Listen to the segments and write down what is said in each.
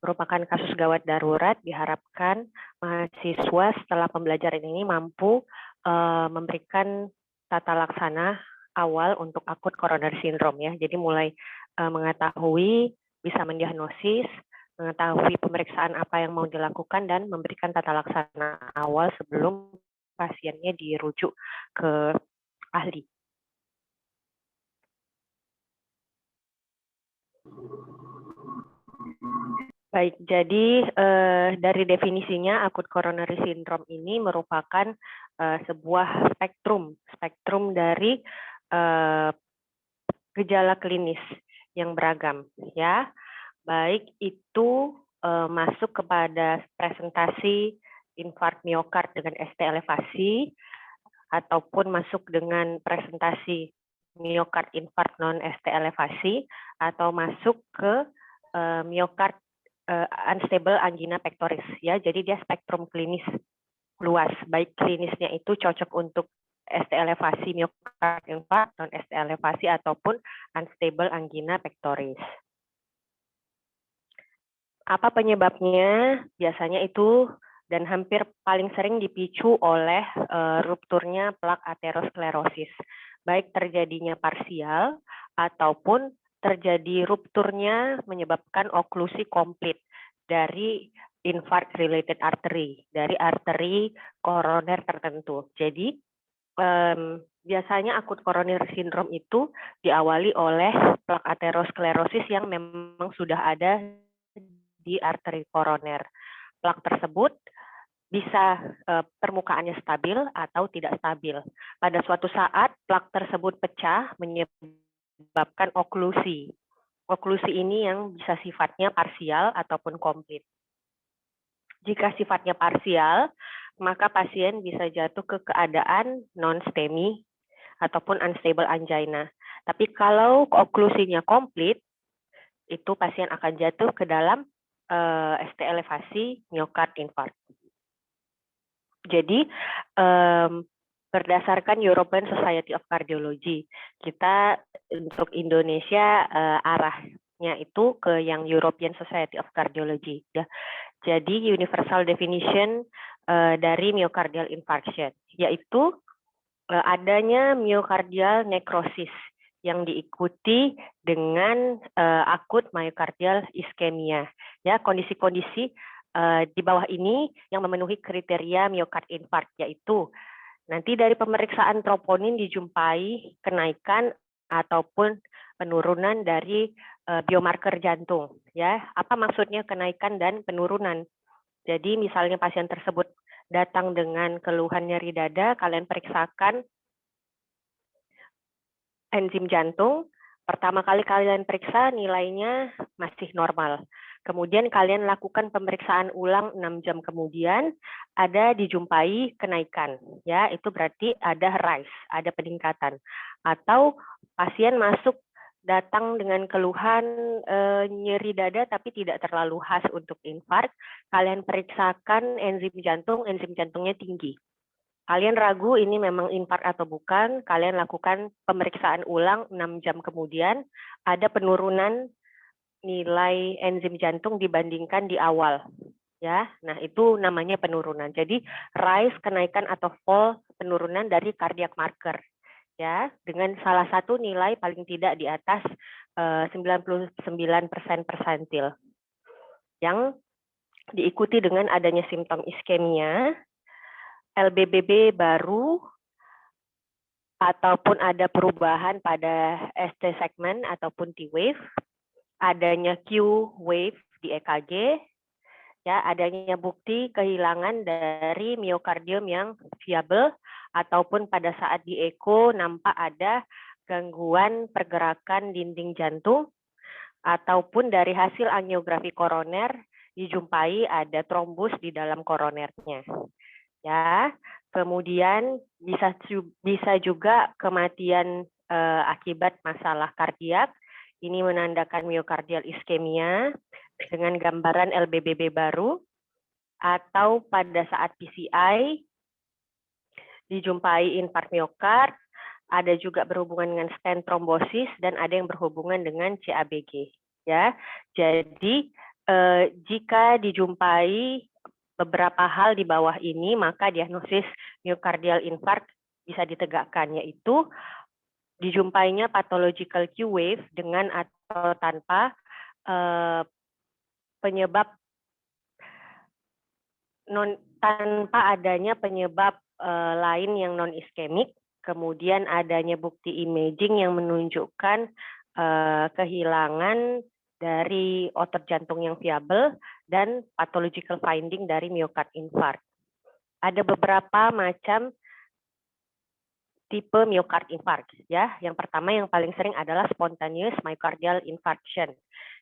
merupakan kasus gawat darurat. Diharapkan mahasiswa setelah pembelajaran ini mampu memberikan tata laksana awal untuk akut coronary syndrome ya. Jadi mulai mengetahui, bisa mendiagnosis, mengetahui pemeriksaan apa yang mau dilakukan dan memberikan tata laksana awal sebelum pasiennya dirujuk ke ahli. Baik, jadi dari definisinya akut coronary syndrome ini merupakan sebuah spektrum dari gejala klinis yang beragam, ya. Baik itu masuk kepada presentasi infark miokard dengan ST elevasi, ataupun masuk dengan presentasi miokard infark non ST elevasi, atau masuk ke miokard unstable angina pectoris ya. Jadi dia spektrum klinis luas, baik klinisnya itu cocok untuk ST elevasi miokard infark, non ST elevasi ataupun unstable angina pectoris. Apa penyebabnya? Biasanya itu dan hampir paling sering dipicu oleh rupturnya plak aterosklerosis, baik terjadinya parsial ataupun terjadi rupturnya menyebabkan oklusi komplit dari infarct related artery, dari arteri koroner tertentu. Jadi biasanya akut coronary syndrome itu diawali oleh plak aterosklerosis yang memang sudah ada di arteri koroner. Plak tersebut bisa permukaannya stabil atau tidak stabil. Pada suatu saat plak tersebut pecah menyebabkan oklusi. Oklusi ini yang bisa sifatnya parsial ataupun komplit. Jika sifatnya parsial, maka pasien bisa jatuh ke keadaan non-STEMI ataupun unstable angina. Tapi kalau oklusinya komplit, itu pasien akan jatuh ke dalam ST elevasi miokard infarct. Jadi berdasarkan European Society of Cardiology, kita untuk Indonesia arahnya itu ke yang European Society of Cardiology. Ya. Jadi universal definition dari myocardial infarction, yaitu adanya myocardial necrosis yang diikuti dengan akut myocardial ischemia. Ya, kondisi-kondisi di bawah ini yang memenuhi kriteria myocard infarct, yaitu nanti dari pemeriksaan troponin dijumpai kenaikan ataupun penurunan dari biomarker jantung. Ya, apa maksudnya kenaikan dan penurunan? Jadi misalnya pasien tersebut datang dengan keluhan nyeri dada, kalian periksakan enzim jantung. Pertama kali kalian periksa nilainya masih normal. Kemudian kalian lakukan pemeriksaan ulang 6 jam kemudian, ada dijumpai kenaikan. Ya, itu berarti ada rise, ada peningkatan. Atau pasien datang dengan keluhan nyeri dada tapi tidak terlalu khas untuk infark, kalian periksakan enzim jantungnya tinggi. Kalian ragu ini memang infark atau bukan, kalian lakukan pemeriksaan ulang 6 jam kemudian, ada penurunan nilai enzim jantung dibandingkan di awal. Ya, nah itu namanya penurunan. Jadi rise, kenaikan atau fall, penurunan dari cardiac marker. Ya, dengan salah satu nilai paling tidak di atas 99% persentil. Yang diikuti dengan adanya simptom iskemia, LBBB baru, ataupun ada perubahan pada ST segmen ataupun T-wave, adanya Q-wave di EKG, ya, adanya bukti kehilangan dari miokardium yang viabel, ataupun pada saat di eko nampak ada gangguan pergerakan dinding jantung, ataupun dari hasil angiografi koroner dijumpai ada trombus di dalam koronernya. Ya, kemudian bisa juga kematian akibat masalah kardiak. Ini menandakan myocardial iskemia dengan gambaran LBBB baru, atau pada saat PCI dijumpai infark miokard, ada juga berhubungan dengan stent trombosis dan ada yang berhubungan dengan CABG. Ya, jadi jika dijumpai beberapa hal di bawah ini, maka diagnosis myocardial infarct bisa ditegakkan, yaitu dijumpainya pathological Q wave dengan atau tanpa penyebab tanpa adanya penyebab lain yang non iskemik, kemudian adanya bukti imaging yang menunjukkan kehilangan dari otot jantung yang viabel dan pathological finding dari myocard infarct. Ada beberapa macam tipe myocard infarct ya. Yang pertama yang paling sering adalah spontaneous myocardial infarction,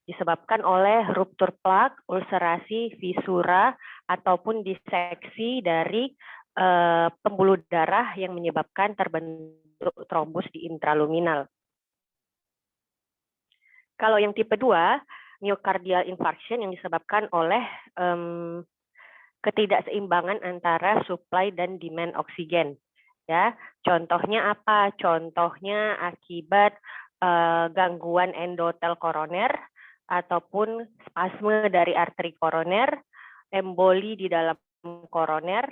disebabkan oleh ruptur plak, ulcerasi, fisura ataupun diseksi dari pembuluh darah yang menyebabkan terbentuk trombus di intraluminal. Kalau yang tipe 2, myocardial infarction yang disebabkan oleh ketidakseimbangan antara supply dan demand oksigen. Ya, contohnya apa? Contohnya akibat gangguan endotel koroner ataupun spasme dari arteri koroner, emboli di dalam koroner,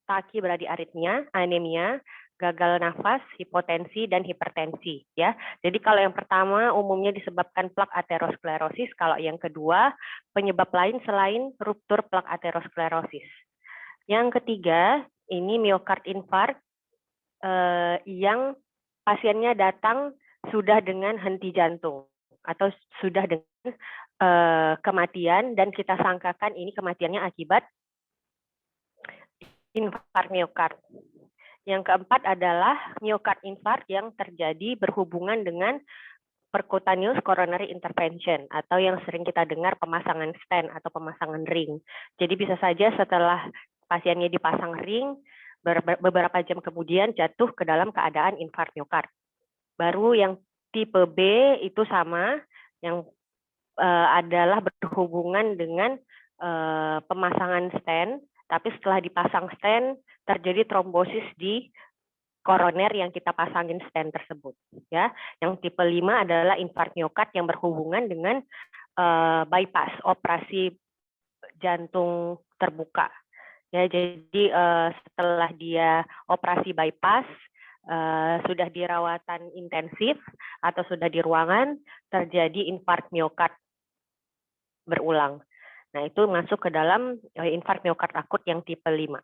takibradiaritmia, anemia, gagal nafas, hipotensi, dan hipertensi. Ya, jadi kalau yang pertama umumnya disebabkan plak aterosklerosis, kalau yang kedua penyebab lain selain ruptur plak aterosklerosis. Yang ketiga ini myocard infarct yang pasiennya datang sudah dengan henti jantung atau sudah dengan kematian dan kita sangkakan ini kematiannya akibat infark myocard. Yang keempat adalah myocard infarct yang terjadi berhubungan dengan percutaneous coronary intervention atau yang sering kita dengar pemasangan stent atau pemasangan ring. Jadi bisa saja setelah pasiennya dipasang ring, beberapa jam kemudian jatuh ke dalam keadaan infark myocard. Baru yang tipe B itu sama, yang adalah berhubungan dengan pemasangan stent, tapi setelah dipasang stent terjadi trombosis di koroner yang kita pasangin stent tersebut. Ya, yang tipe 5 adalah infark myocard yang berhubungan dengan bypass, operasi jantung terbuka. Ya, jadi setelah dia operasi bypass, sudah dirawatan intensif atau sudah di ruangan, terjadi infark myocard berulang. Nah, itu masuk ke dalam infark myocard akut yang tipe 5.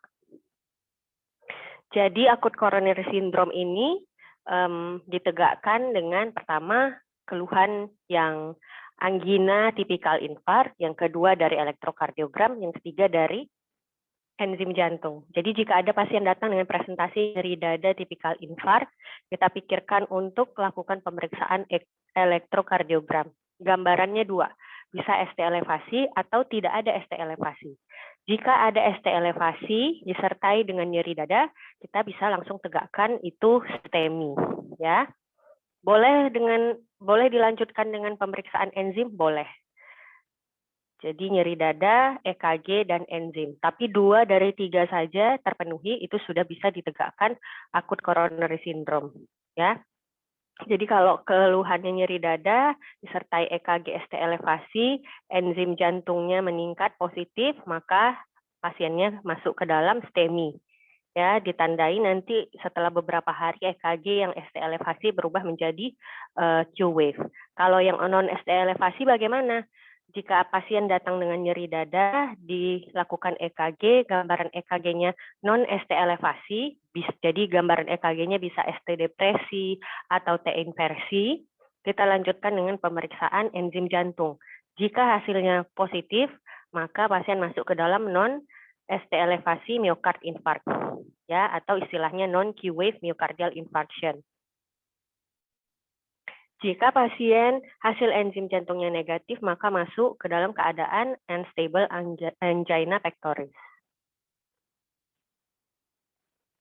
Jadi akut coronary syndrome ini ditegakkan dengan pertama keluhan yang angina tipikal infark, yang kedua dari elektrokardiogram, yang ketiga dari enzim jantung. Jadi jika ada pasien datang dengan presentasi nyeri dada tipikal infark, kita pikirkan untuk melakukan pemeriksaan elektrokardiogram. Gambarannya dua, bisa ST elevasi atau tidak ada ST elevasi. Jika ada ST elevasi disertai dengan nyeri dada, kita bisa langsung tegakkan itu STEMI, ya. Boleh dilanjutkan dengan pemeriksaan enzim, boleh. Jadi nyeri dada, EKG, dan enzim. Tapi 2 dari 3 saja terpenuhi, itu sudah bisa ditegakkan akut coronary syndrome, ya. Jadi kalau keluhannya nyeri dada, disertai EKG ST elevasi, enzim jantungnya meningkat positif, maka pasiennya masuk ke dalam STEMI. Ya, ditandai nanti setelah beberapa hari EKG yang ST elevasi berubah menjadi Q-wave. Kalau yang non ST elevasi bagaimana? Jika pasien datang dengan nyeri dada, dilakukan EKG, gambaran EKG-nya non ST elevasi, jadi gambaran EKG-nya bisa ST depresi atau T inversi, kita lanjutkan dengan pemeriksaan enzim jantung. Jika hasilnya positif, maka pasien masuk ke dalam non ST elevasi myocard infarct, ya, atau istilahnya non Q-wave myocardial infarction. Jika pasien hasil enzim jantungnya negatif, maka masuk ke dalam keadaan unstable angina pectoris.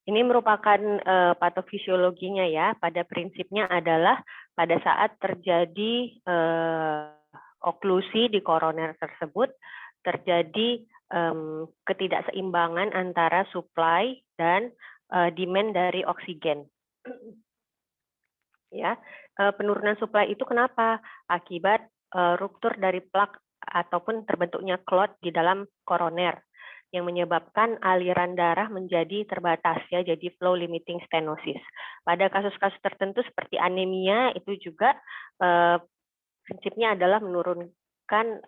Ini merupakan patofisiologinya ya. Pada prinsipnya adalah pada saat terjadi oklusi di koroner tersebut, terjadi ketidakseimbangan antara supply dan demand dari oksigen. Ya, penurunan supply itu kenapa? Akibat ruptur dari plak ataupun terbentuknya clot di dalam koroner yang menyebabkan aliran darah menjadi terbatas ya, jadi flow limiting stenosis. Pada kasus-kasus tertentu seperti anemia itu juga prinsipnya adalah menurunkan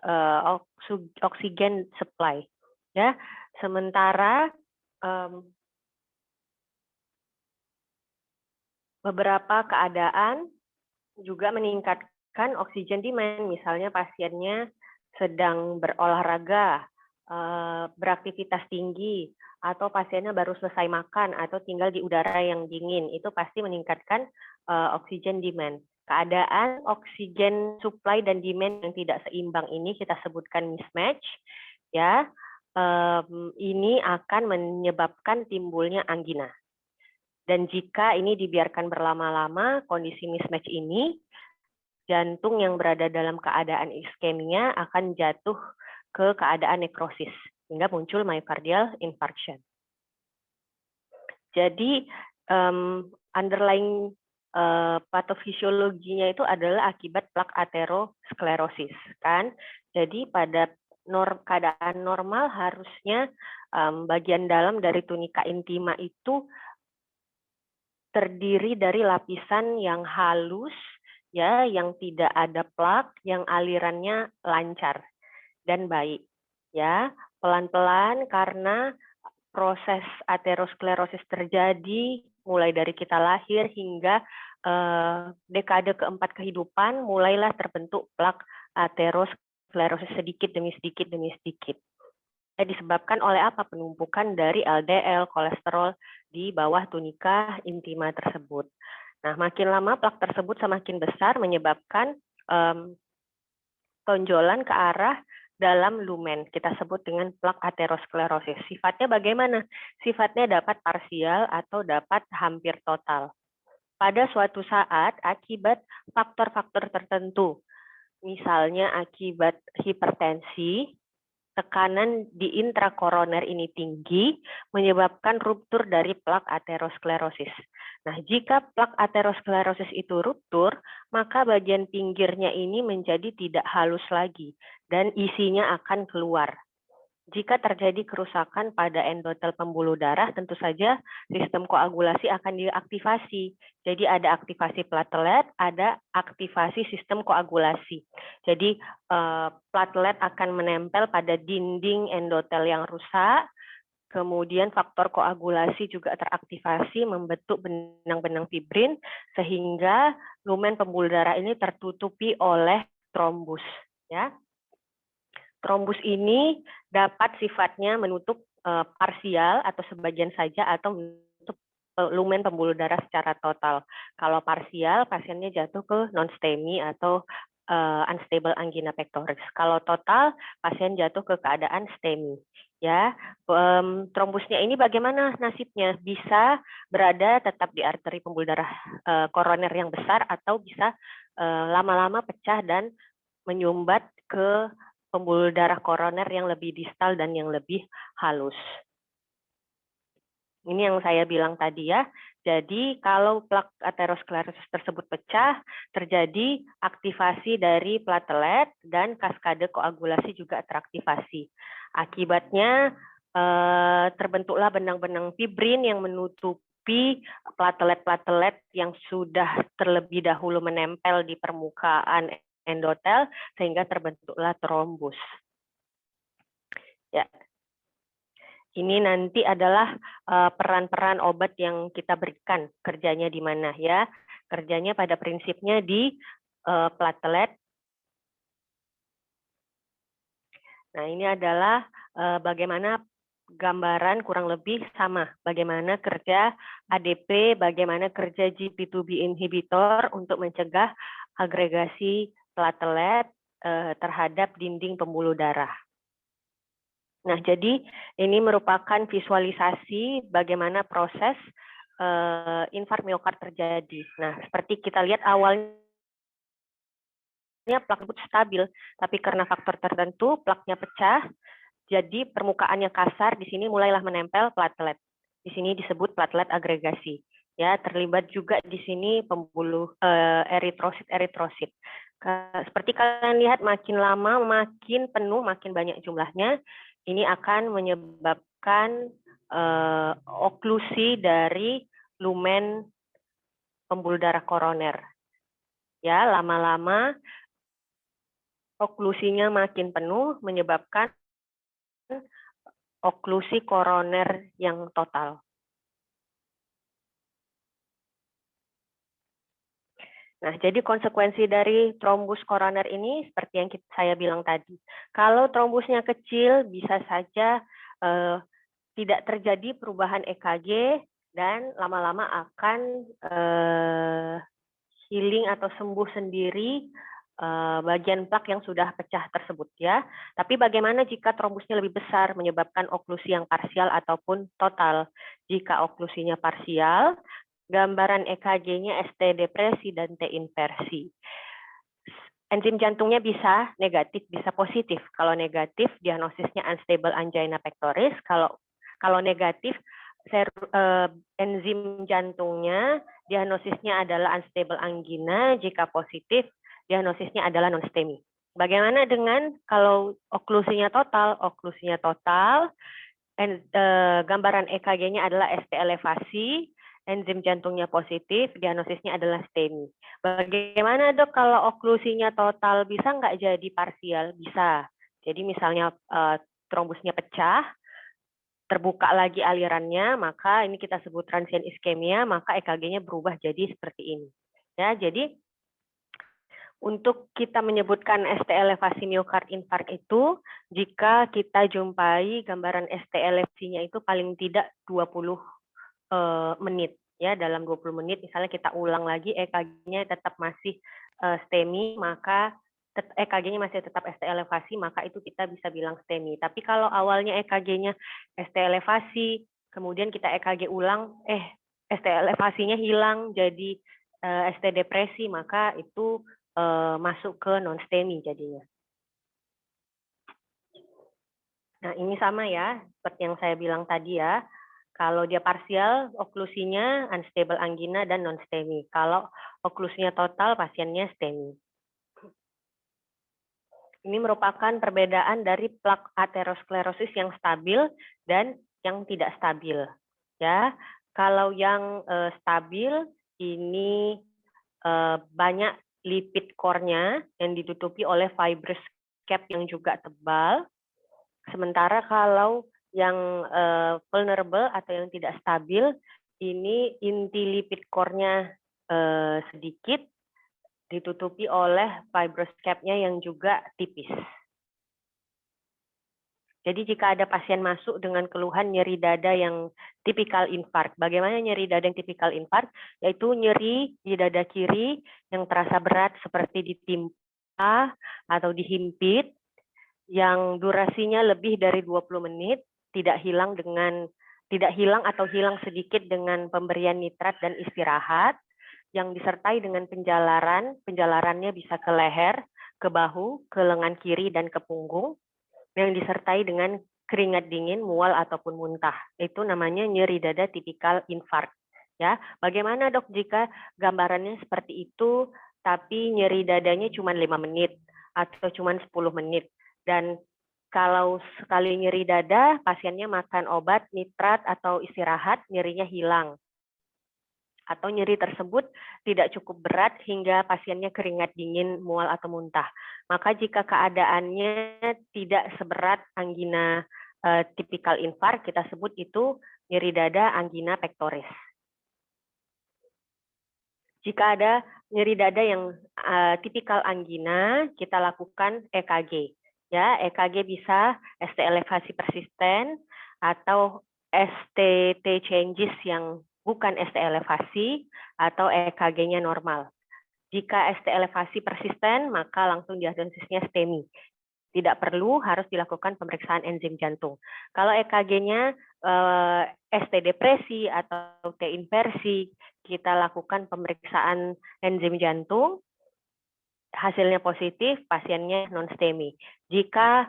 oksigen supply ya. Sementara beberapa keadaan juga meningkatkan oksigen demand, misalnya pasiennya sedang berolahraga, beraktivitas tinggi, atau pasiennya baru selesai makan atau tinggal di udara yang dingin, itu pasti meningkatkan oksigen demand. Keadaan oksigen supply dan demand yang tidak seimbang ini kita sebutkan mismatch, ya. Ini akan menyebabkan timbulnya angina. Dan jika ini dibiarkan berlama-lama, kondisi mismatch ini, jantung yang berada dalam keadaan iskemia akan jatuh ke keadaan nekrosis, hingga muncul myocardial infarction. Jadi, underlying patofisiologinya itu adalah akibat plak aterosklerosis, kan? Jadi pada keadaan normal harusnya bagian dalam dari tunika intima itu terdiri dari lapisan yang halus, ya, yang tidak ada plak, yang alirannya lancar dan baik, ya. Pelan-pelan karena proses aterosklerosis terjadi mulai dari kita lahir hingga dekade keempat kehidupan, mulailah terbentuk plak aterosklerosis sedikit demi sedikit demi sedikit. Disebabkan oleh apa? Penumpukan dari LDL, kolesterol di bawah tunika intima tersebut. Nah, makin lama plak tersebut semakin besar menyebabkan tonjolan ke arah dalam lumen. Kita sebut dengan plak aterosklerosis. Sifatnya bagaimana? Sifatnya dapat parsial atau dapat hampir total. Pada suatu saat akibat faktor-faktor tertentu, misalnya akibat hipertensi, tekanan di intrakoroner ini tinggi, menyebabkan ruptur dari plak aterosklerosis. Nah, jika plak aterosklerosis itu ruptur, maka bagian pinggirnya ini menjadi tidak halus lagi, dan isinya akan keluar. Jika terjadi kerusakan pada endotel pembuluh darah, tentu saja sistem koagulasi akan diaktifasi. Jadi ada aktivasi platelet, ada aktivasi sistem koagulasi. Jadi platelet akan menempel pada dinding endotel yang rusak, kemudian faktor koagulasi juga teraktivasi membentuk benang-benang fibrin, sehingga lumen pembuluh darah ini tertutupi oleh trombus. Ya. Trombus ini dapat sifatnya menutup parsial atau sebagian saja atau menutup lumen pembuluh darah secara total. Kalau parsial, pasiennya jatuh ke non-STEMI atau unstable angina pectoris. Kalau total, pasien jatuh ke keadaan STEMI. Ya, trombusnya ini bagaimana nasibnya? Bisa berada tetap di arteri pembuluh darah koroner yang besar atau bisa lama-lama pecah dan menyumbat ke pembuluh darah koroner yang lebih distal dan yang lebih halus. Ini yang saya bilang tadi ya. Jadi kalau plak aterosklerosis tersebut pecah, terjadi aktivasi dari platelet dan kaskade koagulasi juga teraktivasi. Akibatnya terbentuklah benang-benang fibrin yang menutupi platelet-platelet yang sudah terlebih dahulu menempel di permukaan endotel sehingga terbentuklah trombus. Ya. Ini nanti adalah peran-peran obat yang kita berikan, kerjanya di mana ya? Kerjanya pada prinsipnya di platelet. Nah, ini adalah bagaimana gambaran kurang lebih sama, bagaimana kerja ADP, bagaimana kerja GP2B inhibitor untuk mencegah agregasi platelet terhadap dinding pembuluh darah. Nah, jadi ini merupakan visualisasi bagaimana proses infark miokard terjadi. Nah, seperti kita lihat awalnya plak tersebut stabil, tapi karena faktor tertentu plaknya pecah, jadi permukaannya kasar, di sini mulailah menempel platelet. Di sini disebut platelet agregasi. Ya, terlibat juga di sini pembuluh eritrosit. Seperti kalian lihat, makin lama, makin penuh, makin banyak jumlahnya. Ini akan menyebabkan oklusi dari lumen pembuluh darah koroner. Ya, lama-lama oklusinya makin penuh, menyebabkan oklusi koroner yang total. Nah, jadi konsekuensi dari trombus koroner ini seperti yang saya bilang tadi. Kalau trombusnya kecil, bisa saja tidak terjadi perubahan EKG dan lama-lama akan healing atau sembuh sendiri bagian plak yang sudah pecah tersebut ya. Tapi bagaimana jika trombusnya lebih besar menyebabkan oklusi yang parsial ataupun total? Jika oklusinya parsial, gambaran EKG-nya ST depresi dan T inversi. Enzim jantungnya bisa negatif, bisa positif. Kalau negatif, diagnosisnya unstable angina pectoris. Kalau negatif, enzim jantungnya diagnosisnya adalah unstable angina. Jika positif, diagnosisnya adalah non-STEMI. Bagaimana dengan kalau oklusinya total? Oklusinya total, gambaran EKG-nya adalah ST elevasi, enzim jantungnya positif, diagnosisnya adalah STEMI. Bagaimana dok kalau oklusinya total, bisa nggak jadi parsial? Bisa. Jadi misalnya trombusnya pecah, terbuka lagi alirannya, maka ini kita sebut transient iskemia, maka EKG-nya berubah jadi seperti ini. Ya, jadi untuk kita menyebutkan ST elevasi miokard infark itu, jika kita jumpai gambaran ST elevasinya itu paling tidak 20 menit. Ya, dalam 20 menit, misalnya kita ulang lagi, EKG-nya tetap masih STEMI, maka EKG-nya masih tetap ST elevasi, maka itu kita bisa bilang STEMI. Tapi kalau awalnya EKG-nya ST elevasi, kemudian kita EKG ulang, ST elevasinya hilang jadi ST depresi, maka itu masuk ke non-STEMI jadinya. Nah, ini sama ya, seperti yang saya bilang tadi ya. Kalau dia parsial, oklusinya unstable angina dan non-STEMI. Kalau oklusinya total, pasiennya STEMI. Ini merupakan perbedaan dari plak aterosklerosis yang stabil dan yang tidak stabil. Ya, kalau yang stabil ini banyak lipid core-nya yang ditutupi oleh fibrous cap yang juga tebal. Sementara kalau yang vulnerable atau yang tidak stabil, ini inti lipid core-nya sedikit, ditutupi oleh fibrous cap-nya yang juga tipis. Jadi jika ada pasien masuk dengan keluhan nyeri dada yang tipikal infark, bagaimana nyeri dada yang tipikal infark? Yaitu nyeri di dada kiri yang terasa berat seperti ditimpa atau dihimpit, yang durasinya lebih dari 20 menit, tidak hilang atau hilang sedikit dengan pemberian nitrat dan istirahat, yang disertai dengan penjalarannya bisa ke leher, ke bahu, ke lengan kiri, dan ke punggung, yang disertai dengan keringat dingin, mual, ataupun muntah. Itu namanya nyeri dada tipikal infark. Ya, bagaimana dok jika gambarannya seperti itu, tapi nyeri dadanya cuma 5 menit atau cuma 10 menit? Dan kalau sekali nyeri dada, pasiennya makan obat, nitrat, atau istirahat, nyerinya hilang. Atau nyeri tersebut tidak cukup berat hingga pasiennya keringat dingin, mual, atau muntah. Maka jika keadaannya tidak seberat angina tipikal infark, kita sebut itu nyeri dada angina pectoris. Jika ada nyeri dada yang tipikal angina, kita lakukan EKG. Ya, EKG bisa ST elevasi persisten atau STT changes yang bukan ST elevasi atau EKG-nya normal. Jika ST elevasi persisten, maka langsung diagnosisnya STEMI. Tidak perlu harus dilakukan pemeriksaan enzim jantung. Kalau EKG-nya ST depresi atau T inversi, kita lakukan pemeriksaan enzim jantung, hasilnya positif, pasiennya non-STEMI. Jika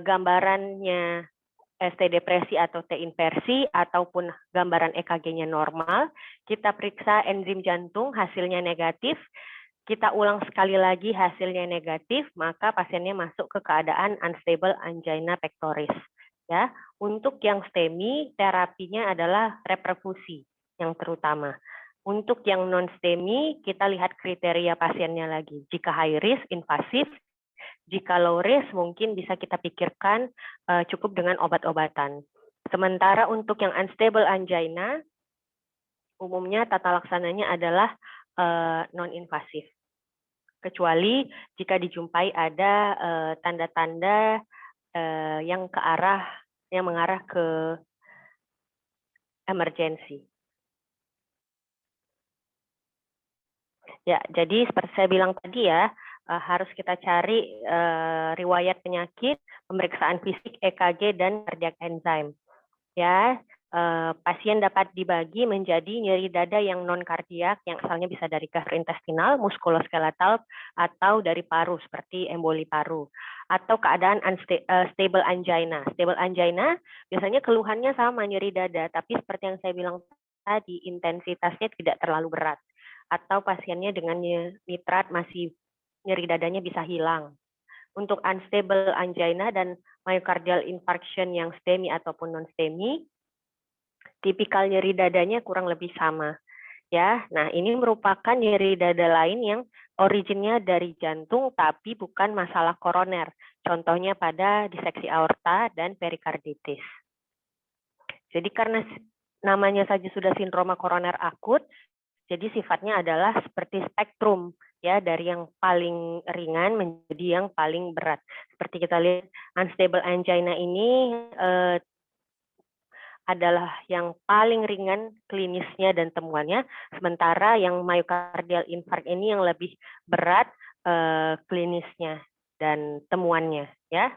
gambarannya ST depresi atau T inversi ataupun gambaran EKG-nya normal, kita periksa enzim jantung, hasilnya negatif, kita ulang sekali lagi hasilnya negatif, maka pasiennya masuk ke keadaan unstable angina pectoris. Ya, untuk yang STEMI terapinya adalah reperfusi yang terutama. Untuk yang non STEMI kita lihat kriteria pasiennya lagi. Jika high risk invasif, jika low risk mungkin bisa kita pikirkan cukup dengan obat-obatan. Sementara untuk yang unstable angina umumnya tata laksananya adalah non invasif. Kecuali jika dijumpai ada tanda-tanda yang mengarah ke emergensi. Ya, jadi seperti saya bilang tadi ya, harus kita cari riwayat penyakit, pemeriksaan fisik, EKG dan cardiac enzyme. Ya, pasien dapat dibagi menjadi nyeri dada yang non kardiak yang asalnya bisa dari gastrointestinal, muskuloskeletal atau dari paru seperti emboli paru, atau keadaan stable angina. Stable angina biasanya keluhannya sama nyeri dada, tapi seperti yang saya bilang tadi intensitasnya tidak terlalu berat, atau pasiennya dengan nitrat masih nyeri dadanya bisa hilang. Untuk unstable angina dan myocardial infarction yang STEMI ataupun non-STEMI, tipikal nyeri dadanya kurang lebih sama. Ya, nah ini merupakan nyeri dada lain yang originnya dari jantung tapi bukan masalah koroner. Contohnya pada diseksi aorta dan perikarditis. Jadi karena namanya saja sudah sindroma koroner akut, jadi sifatnya adalah seperti spektrum ya, dari yang paling ringan menjadi yang paling berat. Seperti kita lihat unstable angina ini adalah yang paling ringan klinisnya dan temuannya, sementara yang myocardial infarct ini yang lebih berat klinisnya dan temuannya ya.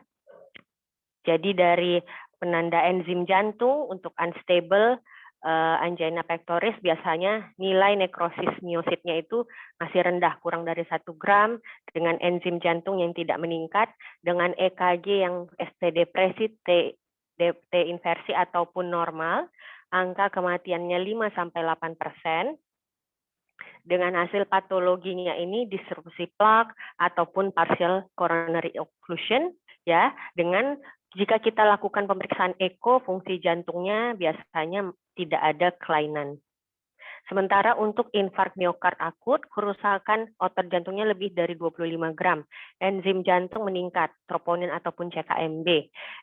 Jadi dari penanda enzim jantung untuk unstable angina pectoris biasanya nilai nekrosis miositnya itu masih rendah, kurang dari 1 gram, dengan enzim jantung yang tidak meningkat, dengan EKG yang ST depresi, T inversi ataupun normal, angka kematiannya 5-8%, dengan hasil patologinya ini disrupsi plak ataupun partial coronary occlusion, ya, dengan jika kita lakukan pemeriksaan eko, fungsi jantungnya biasanya tidak ada kelainan. Sementara untuk infark miokard akut, kerusakan otot jantungnya lebih dari 25 gram. Enzim jantung meningkat, troponin ataupun CKMB.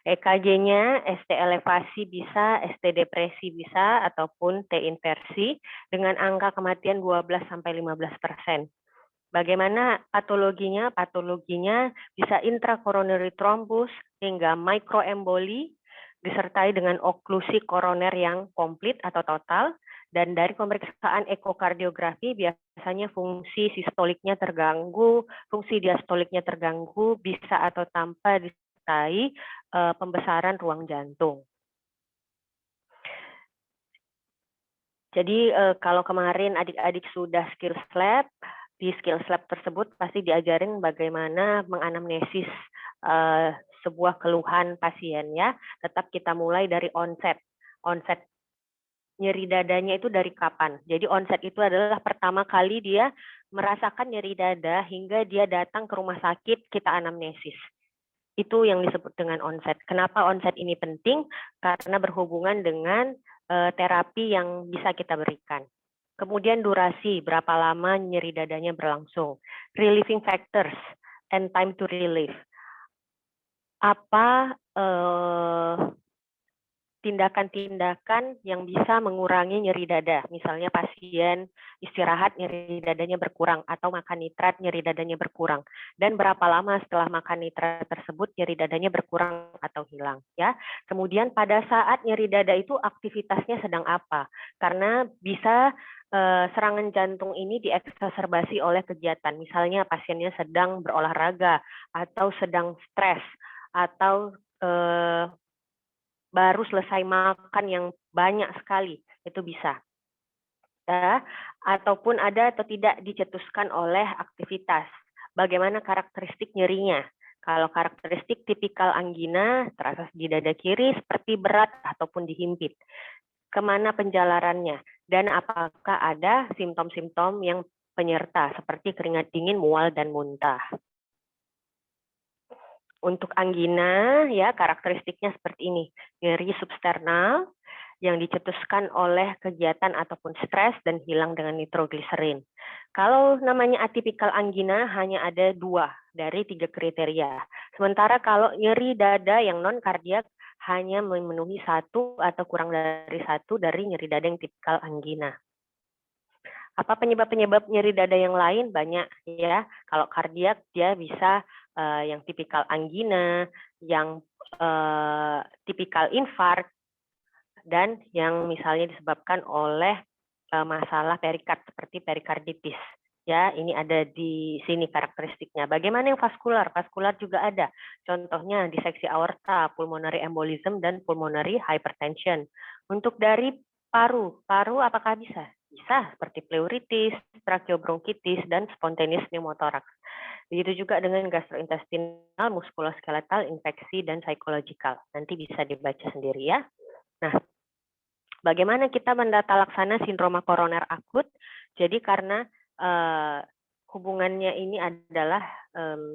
EKG-nya ST elevasi bisa, ST depresi bisa, ataupun T inversi dengan angka kematian 12-15%. Bagaimana patologinya? Patologinya bisa intracoronary thrombus hingga microemboli disertai dengan oklusi koroner yang komplit atau total, dan dari pemeriksaan ekokardiografi biasanya fungsi sistoliknya terganggu, fungsi diastoliknya terganggu, bisa atau tanpa disertai pembesaran ruang jantung. Jadi kalau kemarin adik-adik sudah skills lab, di skills lab tersebut pasti diajarin bagaimana menganamnesis sebuah keluhan pasien ya. Tetap kita mulai dari onset. Onset nyeri dadanya itu dari kapan? Jadi onset itu adalah pertama kali dia merasakan nyeri dada hingga dia datang ke rumah sakit, kita anamnesis. Itu yang disebut dengan onset. Kenapa onset ini penting? Karena berhubungan dengan terapi yang bisa kita berikan. Kemudian durasi, berapa lama nyeri dadanya berlangsung. Relieving factors and time to relieve. Apa tindakan-tindakan yang bisa mengurangi nyeri dada. Misalnya pasien istirahat, nyeri dadanya berkurang, atau makan nitrat, nyeri dadanya berkurang. Dan berapa lama setelah makan nitrat tersebut, nyeri dadanya berkurang atau hilang. Ya. Kemudian pada saat nyeri dada itu aktivitasnya sedang apa? Karena bisa serangan jantung ini dieksaserbasi oleh kegiatan. Misalnya pasiennya sedang berolahraga, atau sedang stres, atau baru selesai makan yang banyak sekali, itu bisa. Ya, ataupun ada atau tidak dicetuskan oleh aktivitas. Bagaimana karakteristik nyerinya? Kalau karakteristik tipikal angina, terasa di dada kiri seperti berat ataupun dihimpit. Kemana penjalarannya? Dan apakah ada simptom-simptom yang penyerta seperti keringat dingin, mual, dan muntah. Untuk angina, ya karakteristiknya seperti ini. Nyeri substernal yang dicetuskan oleh kegiatan ataupun stres dan hilang dengan nitrogliserin. Kalau namanya atipikal angina hanya ada 2 dari 3 kriteria. Sementara kalau nyeri dada yang non kardiak hanya memenuhi 1 atau kurang dari 1 dari nyeri dada yang tipikal angina. Apa penyebab-penyebab nyeri dada yang lain? Banyak ya. Kalau kardiak dia bisa yang tipikal angina, yang tipikal infark, dan yang misalnya disebabkan oleh masalah perikard seperti perikarditis. Ya, ini ada di sini karakteristiknya. Bagaimana yang vaskular? Vaskular juga ada. Contohnya diseksi aorta, pulmonary embolism, dan pulmonary hypertension. Untuk dari paru, apakah bisa? Bisa, seperti pleuritis, tracheobronchitis, dan spontaneous pneumothorax. Begitu juga dengan gastrointestinal, muskuloskeletal, infeksi, dan psychological. Nanti bisa dibaca sendiri ya. Nah, bagaimana kita mendata laksana sindroma koroner akut? Jadi karena hubungannya ini adalah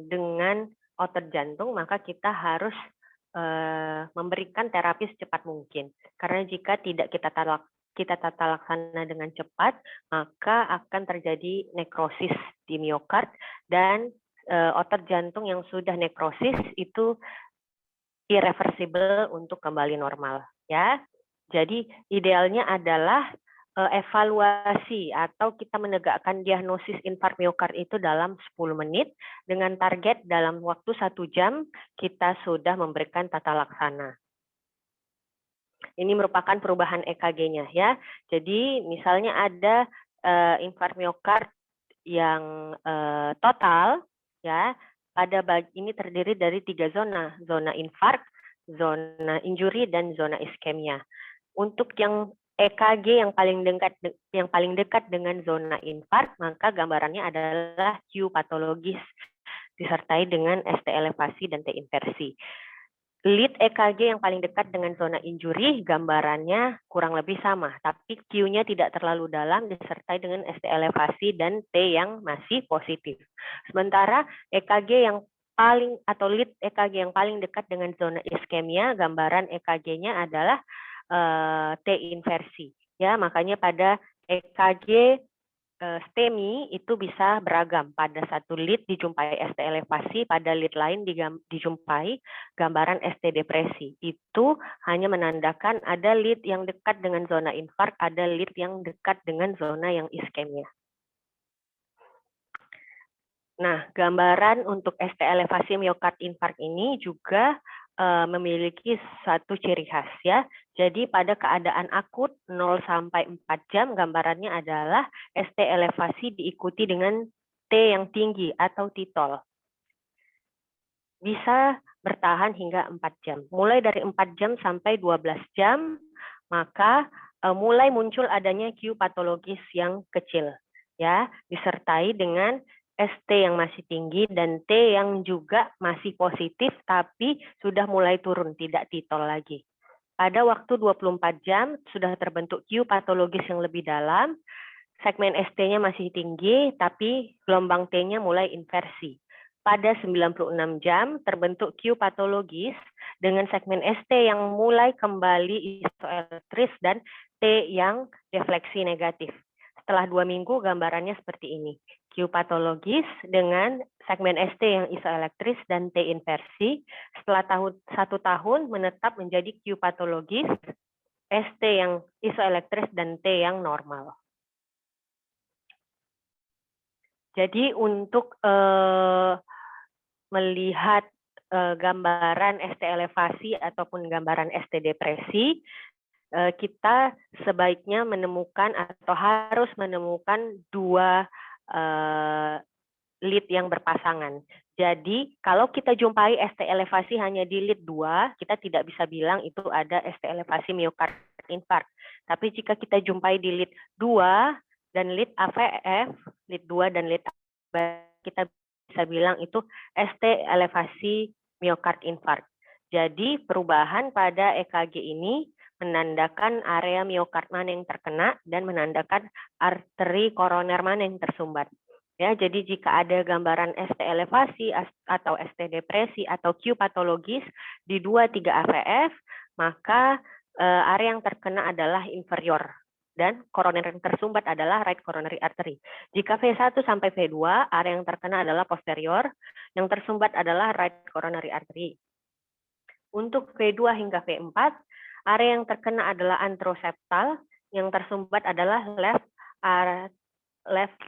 dengan otot jantung, maka kita harus memberikan terapi secepat mungkin. Karena jika tidak kita tata laksana dengan cepat, maka akan terjadi nekrosis di miokard dan otot jantung yang sudah nekrosis itu irreversible untuk kembali normal, ya. Jadi idealnya adalah evaluasi atau kita menegakkan diagnosis infark miokard itu dalam 10 menit dengan target dalam waktu 1 jam kita sudah memberikan tata laksana. Ini merupakan perubahan EKG-nya ya. Jadi misalnya ada infark miokard yang total ya, pada ini terdiri dari 3 zona infark, zona injury, dan zona iskemia. Untuk yang EKG yang paling dekat dengan zona infark, maka gambarannya adalah Q patologis disertai dengan ST elevasi dan T inversi. Lead EKG yang paling dekat dengan zona injury, gambarannya kurang lebih sama, tapi Q-nya tidak terlalu dalam disertai dengan ST elevasi dan T yang masih positif. Sementara EKG yang lead EKG yang paling dekat dengan zona iskemia, gambaran EKG-nya adalah T inversi. Ya, makanya pada EKG STEMI itu bisa beragam. Pada satu lead dijumpai ST elevasi, pada lead lain dijumpai gambaran ST depresi. Itu hanya menandakan ada lead yang dekat dengan zona infark, ada lead yang dekat dengan zona yang iskemia. Nah, gambaran untuk ST elevasi miokard infark ini juga memiliki satu ciri khas ya. Jadi pada keadaan akut 0 sampai 4 jam gambarannya adalah ST elevasi diikuti dengan T yang tinggi atau titol. Bisa bertahan hingga 4 jam. Mulai dari 4 jam sampai 12 jam, maka mulai muncul adanya Q patologis yang kecil ya, disertai dengan ST yang masih tinggi dan T yang juga masih positif tapi sudah mulai turun, tidak titol lagi. Pada waktu 24 jam sudah terbentuk Q patologis yang lebih dalam, segmen ST-nya masih tinggi tapi gelombang T-nya mulai inversi. Pada 96 jam terbentuk Q patologis dengan segmen ST yang mulai kembali isoelektris dan T yang defleksi negatif. Setelah 2 minggu gambarannya seperti ini. Q patologis dengan segmen ST yang isoelektris dan T inversi. Setelah 1 tahun menetap menjadi Q patologis, ST yang isoelektris dan T yang normal. Jadi untuk melihat gambaran ST elevasi ataupun gambaran ST depresi, kita sebaiknya menemukan atau harus menemukan 2 lead yang berpasangan. Jadi kalau kita jumpai ST elevasi hanya di lead 2, kita tidak bisa bilang itu ada ST elevasi miokard infark. Tapi jika kita jumpai di lead 2 dan lead AVF, lead 2 dan lead AVF, kita bisa bilang itu ST elevasi miokard infark. Jadi perubahan pada EKG ini menandakan area miokard mana yang terkena dan menandakan arteri koroner mana yang tersumbat. Ya, jadi jika ada gambaran ST elevasi atau ST depresi atau Q patologis di 2-3 AVF, maka area yang terkena adalah inferior dan koroner yang tersumbat adalah right coronary artery. Jika V1 sampai V2, area yang terkena adalah posterior, yang tersumbat adalah right coronary artery. Untuk V2 hingga V4, area yang terkena adalah anteroseptal, yang tersumbat adalah left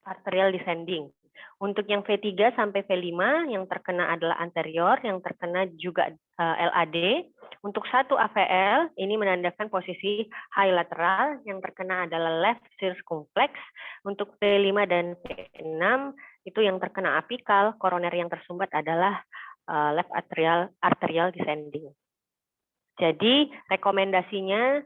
arterial descending. Untuk yang V3 sampai V5, yang terkena adalah anterior, yang terkena juga LAD. Untuk satu AVL, ini menandakan posisi high lateral, yang terkena adalah left circumflex. Untuk V5 dan V6, itu yang terkena apikal, koroner yang tersumbat adalah left arterial descending. Jadi rekomendasinya,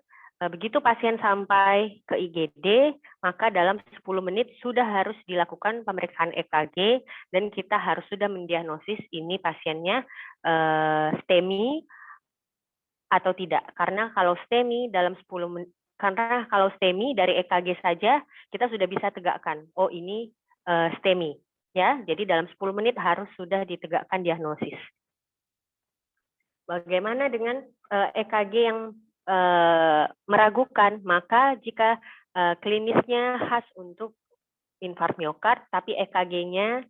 begitu pasien sampai ke IGD, maka dalam 10 menit sudah harus dilakukan pemeriksaan EKG dan kita harus sudah mendiagnosis ini pasiennya STEMI atau tidak. Karena kalau STEMI dalam 10 menit, karena kalau STEMI dari EKG saja kita sudah bisa tegakkan, oh ini STEMI, ya. Jadi dalam 10 menit harus sudah ditegakkan diagnosis. Bagaimana dengan EKG yang meragukan? Maka jika klinisnya khas untuk infark miokard, tapi EKG-nya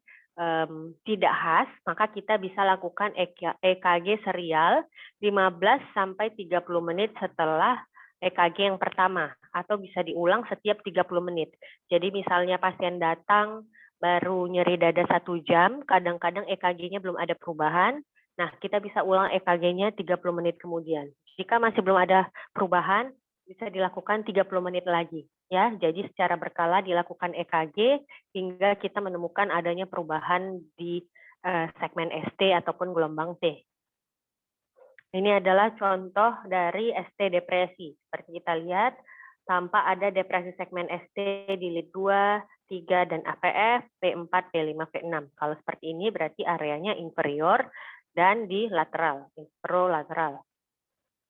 tidak khas, maka kita bisa lakukan EKG serial 15 sampai 30 menit setelah EKG yang pertama, atau bisa diulang setiap 30 menit. Jadi misalnya pasien datang baru nyeri dada 1 jam, kadang-kadang EKG-nya belum ada perubahan. Nah, kita bisa ulang EKG-nya 30 menit kemudian. Jika masih belum ada perubahan, bisa dilakukan 30 menit lagi. Ya, jadi secara berkala dilakukan EKG hingga kita menemukan adanya perubahan di segmen ST ataupun gelombang T. Ini adalah contoh dari ST depresi. Seperti kita lihat, tanpa ada depresi segmen ST di lead 2, 3, dan AVF, P4, P5, P6. Kalau seperti ini berarti areanya inferior dan di lateral, infrolateral.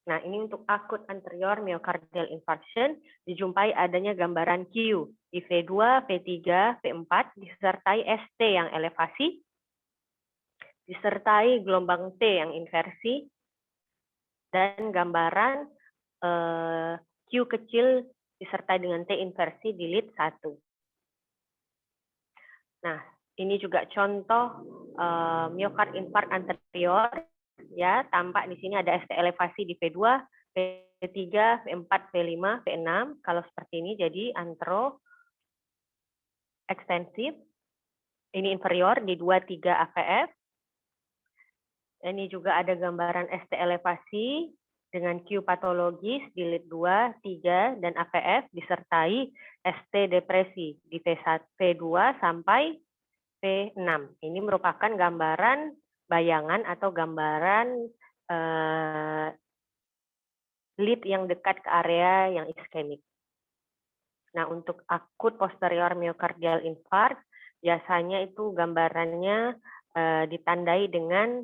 Nah, ini untuk akut anterior myocardial infarction, dijumpai adanya gambaran Q di V2, V3, V4, disertai ST yang elevasi, disertai gelombang T yang inversi, dan gambaran Q kecil disertai dengan T inversi di lead 1. Nah, ini juga contoh myocard infarct anterior, ya, tampak di sini ada ST elevasi di V2, V3, V4, V5, V6. Kalau seperti ini jadi antero ekstensif. Ini inferior di 2, 3 AVF. Ini juga ada gambaran ST elevasi dengan Q patologis di lead 2, 3, dan AVF disertai ST depresi di V1, V2 sampai V6. Ini merupakan gambaran bayangan atau gambaran lead yang dekat ke area yang iskemik. Nah, untuk akut posterior myocardial infarct, biasanya itu gambarannya ditandai dengan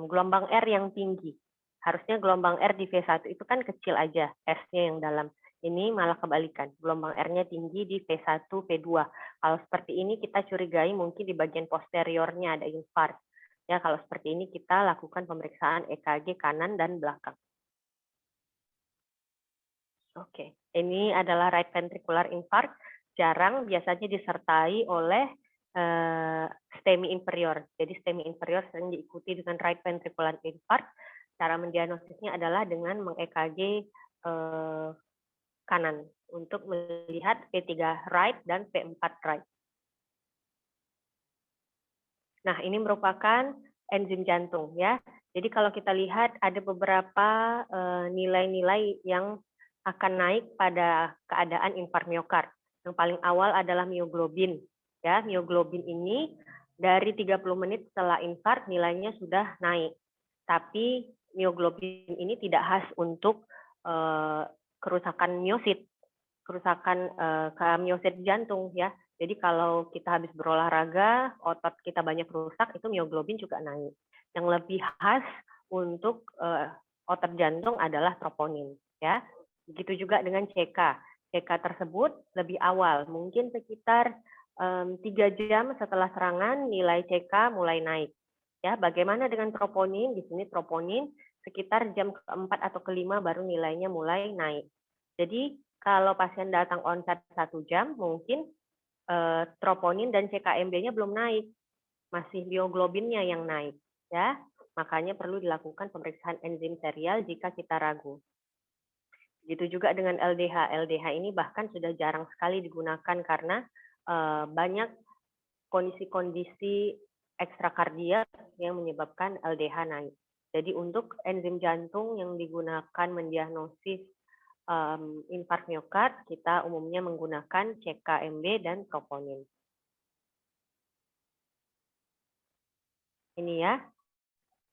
gelombang R yang tinggi. Harusnya gelombang R di V1 itu kan kecil aja, S-nya yang dalam. Ini malah kebalikan, gelombang R-nya tinggi di V1, V2. Kalau seperti ini kita curigai mungkin di bagian posteriornya ada infark. Ya, kalau seperti ini kita lakukan pemeriksaan EKG kanan dan belakang. Oke, ini adalah right ventricular infarct. Jarang, biasanya disertai oleh STEMI inferior. Jadi STEMI inferior sering diikuti dengan right ventricular infarct. Cara mendiagnosisnya adalah dengan meng-EKG kanan untuk melihat P3 right dan P4 right. Nah, ini merupakan enzim jantung ya. Jadi kalau kita lihat ada beberapa nilai-nilai yang akan naik pada keadaan infark miokard. Yang paling awal adalah mioglobin. Ya, mioglobin ini dari 30 menit setelah infark nilainya sudah naik. Tapi mioglobin ini tidak khas untuk kerusakan miosit, kerusakan miosit jantung ya. Jadi kalau kita habis berolahraga, otot kita banyak rusak, itu mioglobin juga naik. Yang lebih khas untuk otot jantung adalah troponin, ya. Begitu juga dengan CK. CK tersebut lebih awal, mungkin sekitar 3 jam setelah serangan nilai CK mulai naik. Ya, bagaimana dengan troponin? Di sini troponin sekitar jam keempat atau kelima baru nilainya mulai naik. Jadi kalau pasien datang onset 1 jam, mungkin troponin dan CKMB-nya belum naik, masih mioglobinnya yang naik, ya. Makanya perlu dilakukan pemeriksaan enzim serial jika kita ragu. Begitu juga dengan LDH. LDH ini bahkan sudah jarang sekali digunakan karena banyak kondisi-kondisi ekstrakardiak yang menyebabkan LDH naik. Jadi untuk enzim jantung yang digunakan mendiagnosis infark miokard, kita umumnya menggunakan CKMB dan troponin. Ini ya.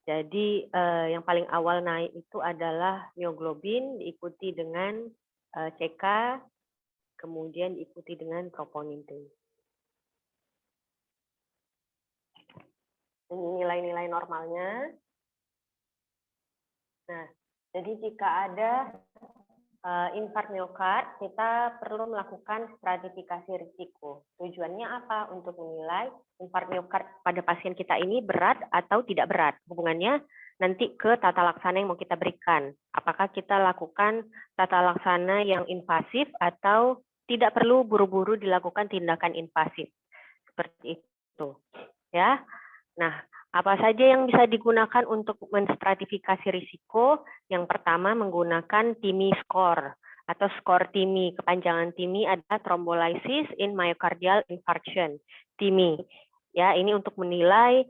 Jadi yang paling awal naik itu adalah mioglobin, diikuti dengan CK, kemudian diikuti dengan troponin. Ini nilai-nilai normalnya. Nah, jadi jika ada infark miokard, kita perlu melakukan stratifikasi risiko. Tujuannya apa? Untuk menilai infark miokard pada pasien kita ini berat atau tidak berat. Hubungannya nanti ke tata laksana yang mau kita berikan. Apakah kita lakukan tata laksana yang invasif atau tidak perlu buru-buru dilakukan tindakan invasif. Seperti itu. Ya. Nah, apa saja yang bisa digunakan untuk menstratifikasi risiko? Yang pertama menggunakan TIMI score atau skor TIMI. Kepanjangan TIMI adalah thrombolysis in myocardial infarction. TIMI. Ya, ini untuk menilai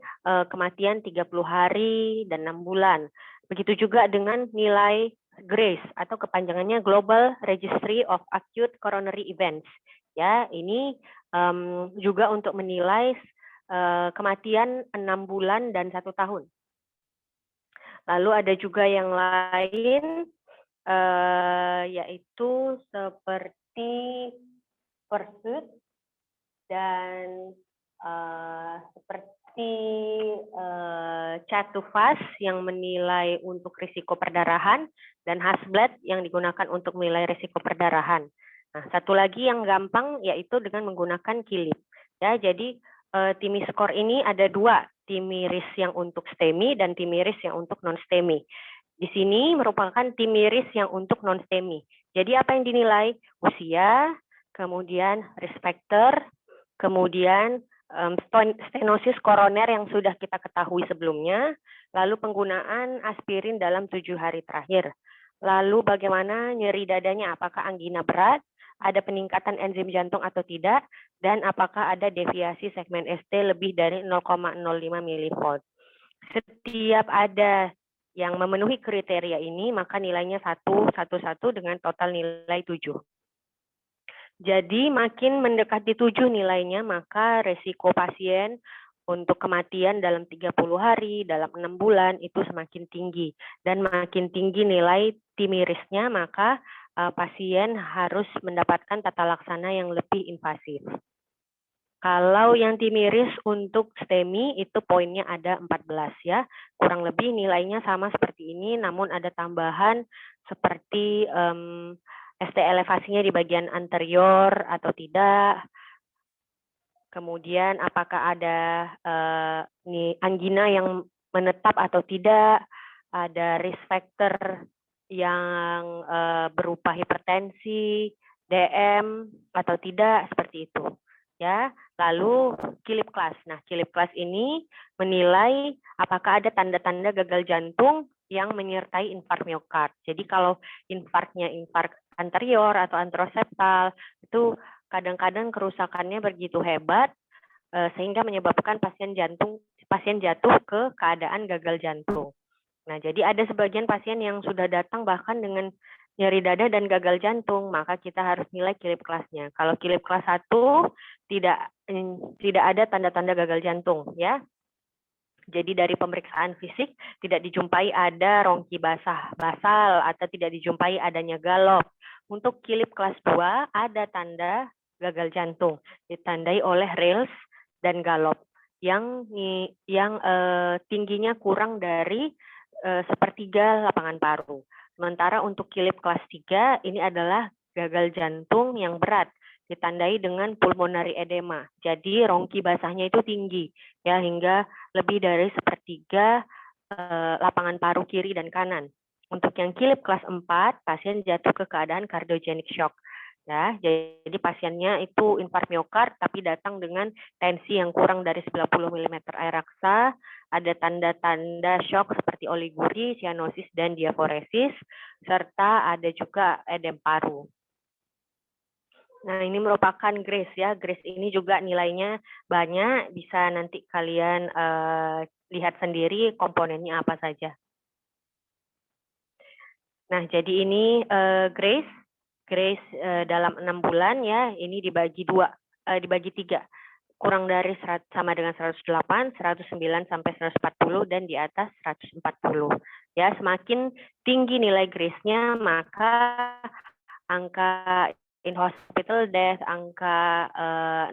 kematian 30 hari dan 6 bulan. Begitu juga dengan nilai GRACE atau kepanjangannya Global Registry of Acute Coronary Events. Ya, ini juga untuk menilai kematian 6 bulan dan 1 tahun. Lalu ada juga yang lain, yaitu seperti pursuit dan seperti CHA2-VAS yang menilai untuk risiko perdarahan dan Hasbled yang digunakan untuk menilai risiko perdarahan. Nah, satu lagi yang gampang yaitu dengan menggunakan KILIP. Ya, jadi TIMI score ini ada 2, TIMI risk yang untuk STEMI dan TIMI risk yang untuk non-STEMI. Di sini merupakan TIMI risk yang untuk non-STEMI. Jadi apa yang dinilai? Usia, kemudian risk factor, kemudian stenosis koroner yang sudah kita ketahui sebelumnya, lalu penggunaan aspirin dalam 7 hari terakhir. Lalu bagaimana nyeri dadanya, apakah anggina berat, ada peningkatan enzim jantung atau tidak, dan apakah ada deviasi segmen ST lebih dari 0,05 mV. Setiap ada yang memenuhi kriteria ini, maka nilainya 111 dengan total nilai 7. Jadi makin mendekati 7 nilainya, maka resiko pasien untuk kematian dalam 30 hari, dalam 6 bulan itu semakin tinggi. Dan makin tinggi nilai TIMI risk-nya, maka pasien harus mendapatkan tata laksana yang lebih invasif. Kalau yang TIMI risk untuk STEMI itu poinnya ada 14 ya. Kurang lebih nilainya sama seperti ini, namun ada tambahan seperti ST elevasinya di bagian anterior atau tidak. Kemudian apakah ada angina yang menetap atau tidak, ada risk factor yang berupa hipertensi, DM atau tidak, seperti itu. Ya, lalu KILIP class. Nah, KILIP class ini menilai apakah ada tanda-tanda gagal jantung yang menyertai infark miokard. Jadi kalau infarknya infark anterior atau anteroseptal itu kadang-kadang kerusakannya begitu hebat sehingga menyebabkan pasien jatuh ke keadaan gagal jantung. Nah, jadi ada sebagian pasien yang sudah datang bahkan dengan nyeri dada dan gagal jantung, maka kita harus nilai KILIP kelasnya. Kalau KILIP kelas 1 tidak ada tanda-tanda gagal jantung, ya. Jadi dari pemeriksaan fisik tidak dijumpai ada rongki basal atau tidak dijumpai adanya galop. Untuk KILIP kelas 2 ada tanda gagal jantung, ditandai oleh Rales dan galop yang tingginya kurang dari sepertiga lapangan paru. Sementara untuk kilip kelas 3 ini adalah gagal jantung yang berat, ditandai dengan pulmonary edema. Jadi rongki basahnya itu tinggi, ya, hingga lebih dari sepertiga lapangan paru kiri dan kanan. Untuk yang kilip kelas 4, pasien jatuh ke keadaan cardiogenic shock. Ya, jadi pasiennya itu infark miokard tapi datang dengan tensi yang kurang dari 90 mm air raksa, ada tanda-tanda shock seperti oliguri, sianosis, dan diaforesis, serta ada juga edem paru. Nah, ini merupakan GRACE ya. GRACE ini juga nilainya banyak, bisa nanti kalian lihat sendiri komponennya apa saja. Nah, jadi ini GRACE. GRACE dalam 6 bulan ya, ini dibagi 3. Kurang dari sama dengan 108, 109 sampai 140 dan di atas 140. Ya, semakin tinggi nilai GRACE-nya maka angka in hospital death, angka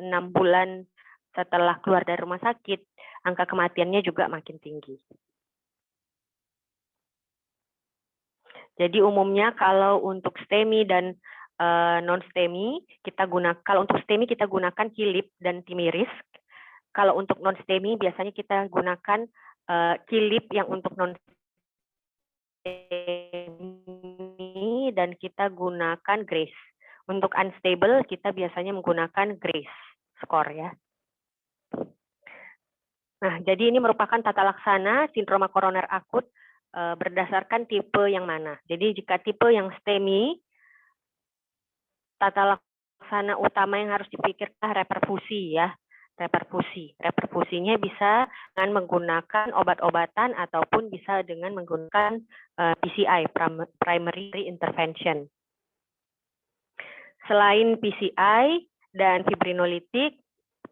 6 bulan setelah keluar dari rumah sakit, angka kematiannya juga makin tinggi. Jadi umumnya kalau untuk STEMI dan non-STEMI kalau untuk STEMI kita gunakan kilip dan timiris. Kalau untuk non-STEMI biasanya kita gunakan kilip yang untuk non-STEMI dan kita gunakan GRACE. Untuk unstable kita biasanya menggunakan GRACE skor ya. Nah, jadi ini merupakan tata laksana sindroma koroner akut berdasarkan tipe yang mana. Jadi jika tipe yang STEMI, tata laksana utama yang harus dipikirkan reperfusi ya. Reperfusinya bisa dengan menggunakan obat-obatan ataupun bisa dengan menggunakan PCI, primary intervention. Selain PCI dan fibrinolitik,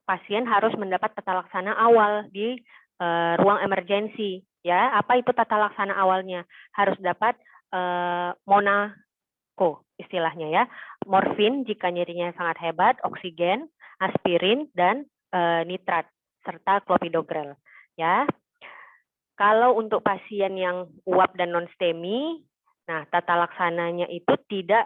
pasien harus mendapat tata laksana awal di ruang emergensi. Ya, apa itu tata laksana awalnya? Harus dapat Monaco istilahnya ya. Morfin jika nyerinya sangat hebat, oksigen, aspirin dan nitrat serta clopidogrel. Ya. Kalau untuk pasien yang uap dan non-STEMI, nah tata laksananya itu tidak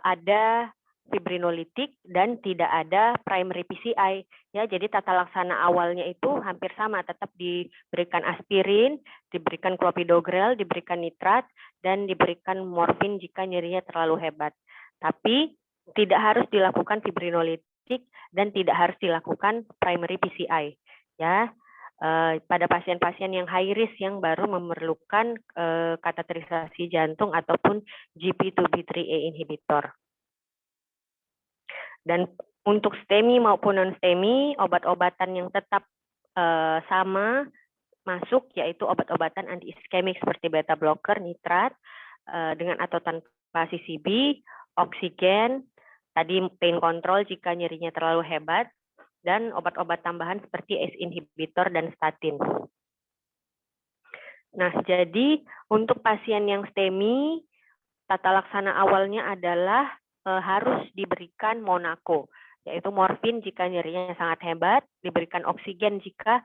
ada fibrinolitik dan tidak ada primary PCI ya, jadi tata laksana awalnya itu hampir sama, tetap diberikan aspirin, diberikan clopidogrel, diberikan nitrat dan diberikan morfin jika nyerinya terlalu hebat. Tapi tidak harus dilakukan fibrinolitik dan tidak harus dilakukan primary PCI ya. Pada pasien-pasien yang high risk yang baru memerlukan kateterisasi jantung ataupun GP2B3A inhibitor. Dan untuk STEMI maupun non-STEMI, obat-obatan yang tetap sama masuk yaitu obat-obatan anti-iskemik seperti beta blocker, nitrat, dengan atau tanpa CCB, oksigen, tadi pain control jika nyerinya terlalu hebat, dan obat-obat tambahan seperti ACE inhibitor dan statin. Nah, jadi untuk pasien yang STEMI, tata laksana awalnya adalah harus diberikan Monaco, yaitu morfin jika nyerinya sangat hebat, diberikan oksigen jika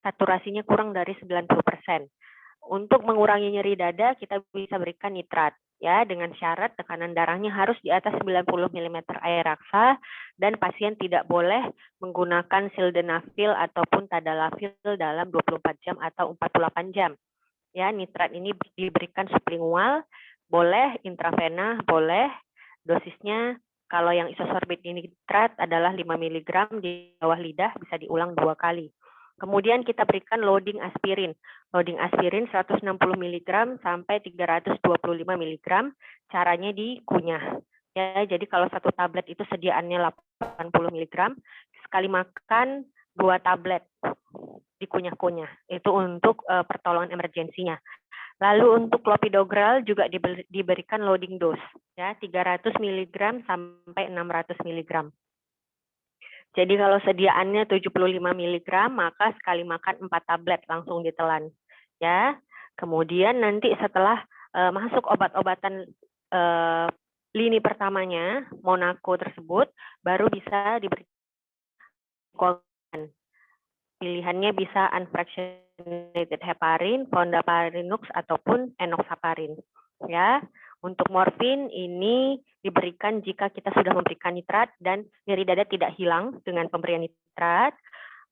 saturasinya kurang dari 90%. Untuk mengurangi nyeri dada, kita bisa berikan nitrat, ya, dengan syarat tekanan darahnya harus di atas 90 mm air raksa, dan pasien tidak boleh menggunakan sildenafil ataupun tadalafil dalam 24 jam atau 48 jam. Ya, nitrat ini diberikan sublingual, boleh intravena, boleh. Dosisnya kalau yang isosorbit nitrat adalah 5 mg di bawah lidah, bisa diulang 2 kali. Kemudian kita berikan loading aspirin. Loading aspirin 160 mg sampai 325 mg, caranya dikunyah. Ya, jadi kalau satu tablet itu sediaannya 80 mg, sekali makan 2 tablet dikunyah-kunyah. Itu untuk pertolongan emergensinya. Lalu untuk clopidogrel juga diberikan loading dose, ya, 300 mg sampai 600 mg. Jadi kalau sediaannya 75 mg, maka sekali makan 4 tablet langsung ditelan. Ya. Kemudian nanti setelah masuk obat-obatan lini pertamanya, Monaco tersebut, baru bisa diberikan. Pilihannya bisa unfractionated hydrogenated heparin, fondaparinux ataupun enoxaparin. Ya, untuk morfin ini diberikan jika kita sudah memberikan nitrat dan nyeri dada tidak hilang dengan pemberian nitrat.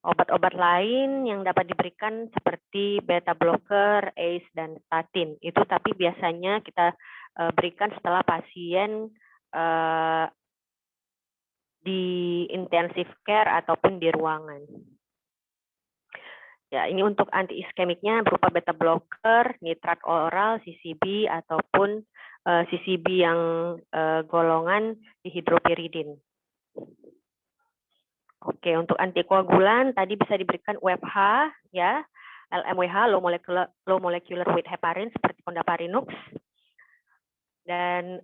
Obat-obat lain yang dapat diberikan seperti beta blocker, ACE, dan statin. Itu tapi biasanya kita berikan setelah pasien di intensive care ataupun di ruangan. Ya, ini untuk anti iskemiknya berupa beta blocker, nitrat oral, CCB ataupun CCB yang golongan dihidropiridin. Oke, untuk antikoagulan tadi bisa diberikan UFH ya, LMWH low molecular weight heparin seperti fondaparinux dan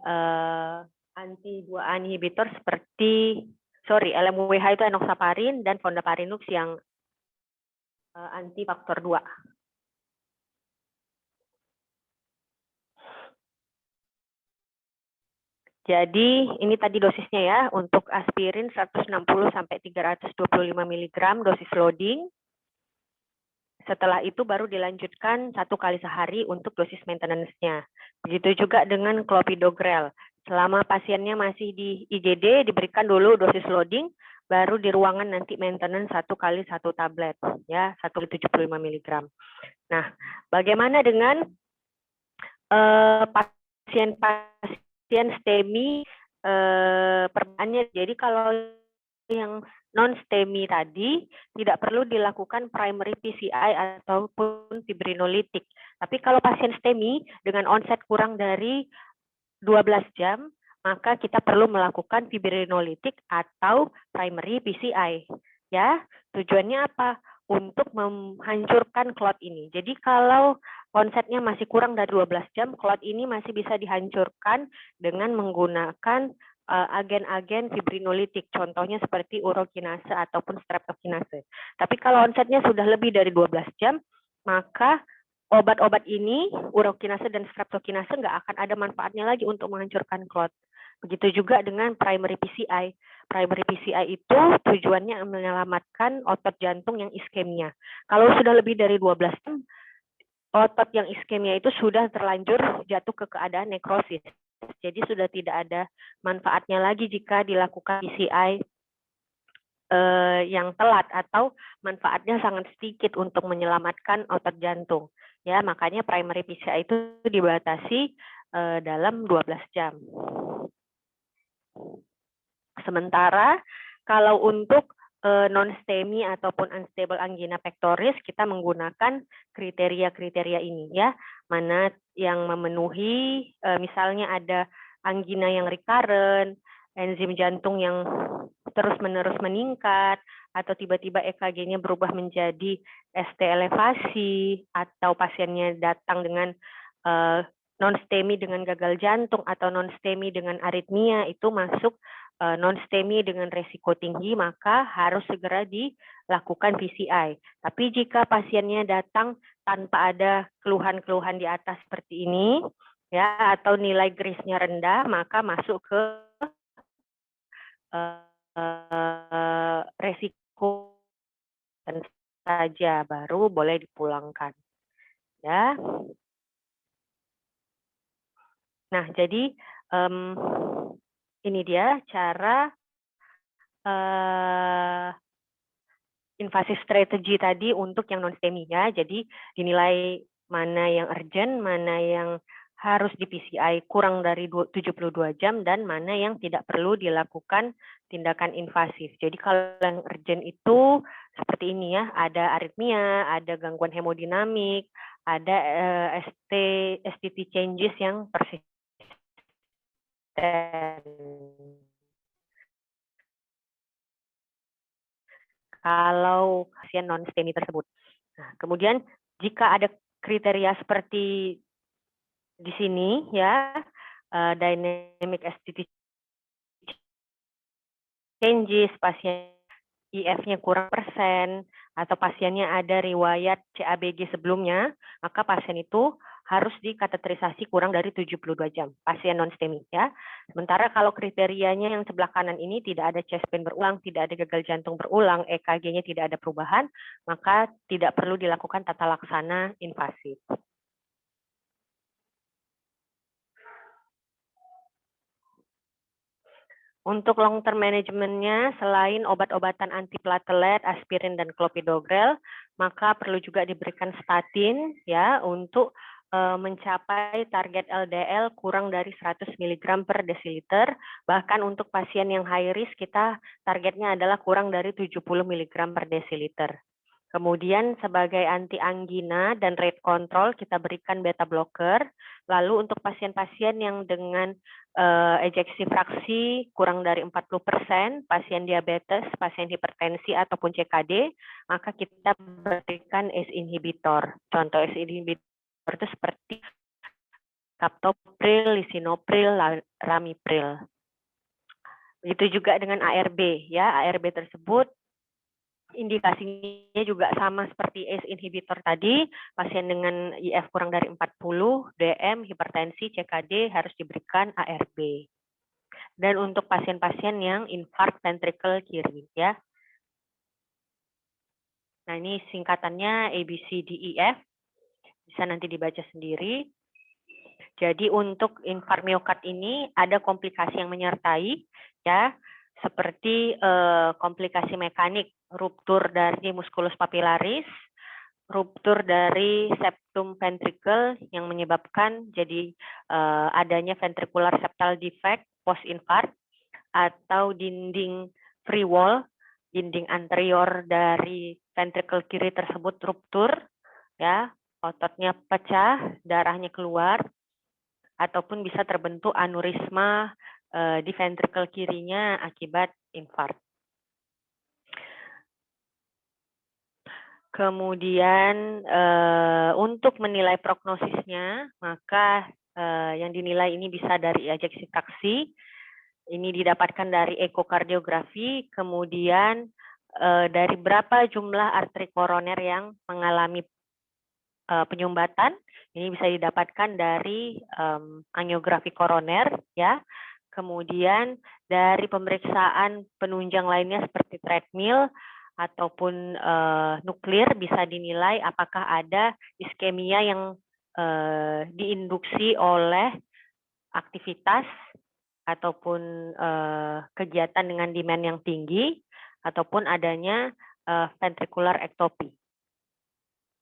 anti 2A inhibitor seperti LMWH itu enoxaparin dan fondaparinux yang anti faktor 2. Jadi ini tadi dosisnya ya, untuk aspirin 160 sampai 325 mg dosis loading. Setelah itu baru dilanjutkan 1 kali sehari untuk dosis maintenance-nya. Begitu juga dengan clopidogrel. Selama pasiennya masih di IGD diberikan dulu dosis loading, baru di ruangan nanti maintenance 1 kali 1 tablet ya, 175 mg. Nah, bagaimana dengan pasien STEMI perbedaannya? Jadi kalau yang non-STEMI tadi tidak perlu dilakukan primary PCI ataupun fibrinolitik. Tapi kalau pasien STEMI dengan onset kurang dari 12 jam, maka kita perlu melakukan fibrinolitik atau primary PCI. Ya, tujuannya apa? Untuk menghancurkan clot ini. Jadi kalau onsetnya masih kurang dari 12 jam, clot ini masih bisa dihancurkan dengan menggunakan agen-agen fibrinolitik, contohnya seperti urokinase ataupun streptokinase. Tapi kalau onsetnya sudah lebih dari 12 jam, maka obat-obat ini, urokinase dan streptokinase, nggak akan ada manfaatnya lagi untuk menghancurkan clot. Begitu juga dengan primary PCI. Primary PCI itu tujuannya menyelamatkan otot jantung yang iskemia. Kalau sudah lebih dari 12 jam, otot yang iskemia itu sudah terlanjur jatuh ke keadaan nekrosis. Jadi sudah tidak ada manfaatnya lagi jika dilakukan PCI yang telat atau manfaatnya sangat sedikit untuk menyelamatkan otot jantung. Ya, makanya primary PCI itu dibatasi dalam 12 jam. Sementara kalau untuk non-STEMI ataupun unstable angina pectoris, kita menggunakan kriteria-kriteria ini ya, mana yang memenuhi, misalnya ada angina yang recurrent, enzim jantung yang terus-menerus meningkat, atau tiba-tiba EKG-nya berubah menjadi ST elevasi, atau pasiennya datang dengan non-STEMI dengan gagal jantung, atau non-STEMI dengan aritmia, itu masuk non-STEMI dengan resiko tinggi, maka harus segera dilakukan PCI. Tapi jika pasiennya datang tanpa ada keluhan-keluhan di atas seperti ini, ya, atau nilai GRIS-nya rendah, maka masuk ke resiko saja, baru boleh dipulangkan. Ya. Nah, jadi ini dia cara invasive strategy tadi untuk yang non-STEMI ya. Jadi dinilai mana yang urgent, mana yang harus di PCI kurang dari 72 jam, dan mana yang tidak perlu dilakukan tindakan invasif. Jadi kalau yang urgent itu seperti ini ya, ada aritmia, ada gangguan hemodinamik, ada STT changes yang persisten. Kalau pasien non-STEMI tersebut. Nah, kemudian jika ada kriteria seperti di sini ya, dynamic STT changes, pasien IF-nya kurang persen, atau pasiennya ada riwayat CABG sebelumnya, maka pasien itu harus dikateterisasi kurang dari 72 jam, pasien non-STEMI ya. Sementara kalau kriterianya yang sebelah kanan ini tidak ada chest pain berulang, tidak ada gagal jantung berulang, EKG-nya tidak ada perubahan, maka tidak perlu dilakukan tata laksana invasif. Untuk long term manajemennya, selain obat-obatan antiplatelet, aspirin dan clopidogrel, maka perlu juga diberikan statin ya untuk mencapai target LDL kurang dari 100 mg per desiliter. Bahkan untuk pasien yang high risk kita targetnya adalah kurang dari 70 mg per desiliter. Kemudian sebagai anti anggina dan rate control kita berikan beta blocker. Lalu untuk pasien-pasien yang dengan ejeksi fraksi kurang dari 40%, pasien diabetes, pasien hipertensi ataupun CKD, maka kita berikan ACE inhibitor. Contoh ACE inhibitor itu seperti captopril, lisinopril, ramipril. Begitu juga dengan ARB ya, ARB tersebut indikasinya juga sama seperti ACE inhibitor tadi, pasien dengan IF kurang dari 40, DM, hipertensi, CKD harus diberikan ARB. Dan untuk pasien-pasien yang infark ventricle kiri ya. Nah, ini singkatannya ABCDEF, bisa nanti dibaca sendiri. Jadi untuk infark miokard ini ada komplikasi yang menyertai ya, seperti komplikasi mekanik, ruptur dari musculus papillaris, ruptur dari septum ventricle yang menyebabkan jadi adanya ventricular septal defect post infarct, atau dinding free wall, dinding anterior dari ventricle kiri tersebut ruptur ya, ototnya pecah, darahnya keluar, ataupun bisa terbentuk aneurisma di ventricle kirinya akibat infark. Kemudian untuk menilai prognosisnya, maka yang dinilai ini bisa dari ejeksi fraksi, ini didapatkan dari ekokardiografi, kemudian dari berapa jumlah arteri koroner yang mengalami penyumbatan, ini bisa didapatkan dari angiografi koroner ya. Kemudian dari pemeriksaan penunjang lainnya seperti treadmill ataupun nuklir bisa dinilai apakah ada iskemia yang diinduksi oleh aktivitas ataupun kegiatan dengan demand yang tinggi ataupun adanya ventricular ectopy.